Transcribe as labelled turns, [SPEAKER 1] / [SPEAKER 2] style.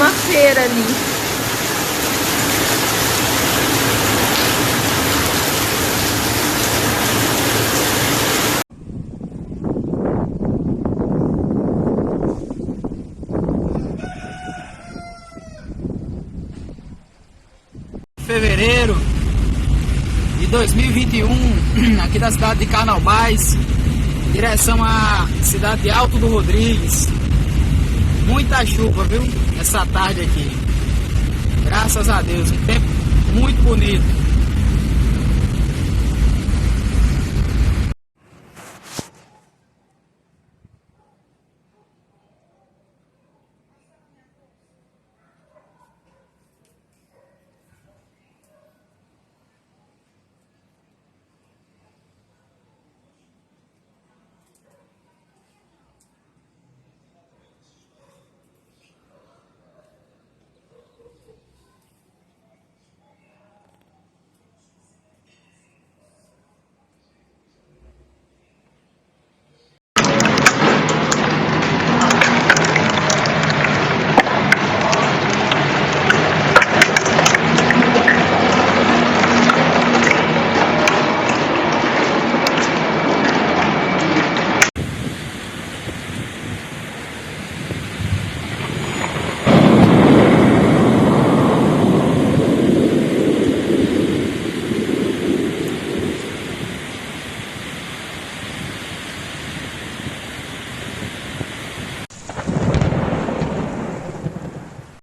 [SPEAKER 1] uma feira ali.
[SPEAKER 2] Fevereiro de 2021, aqui da cidade de Carnaubais, direção à cidade de Alto do Rodrigues. Muita chuva, viu? Essa tarde aqui. Graças a Deus, um tempo muito bonito.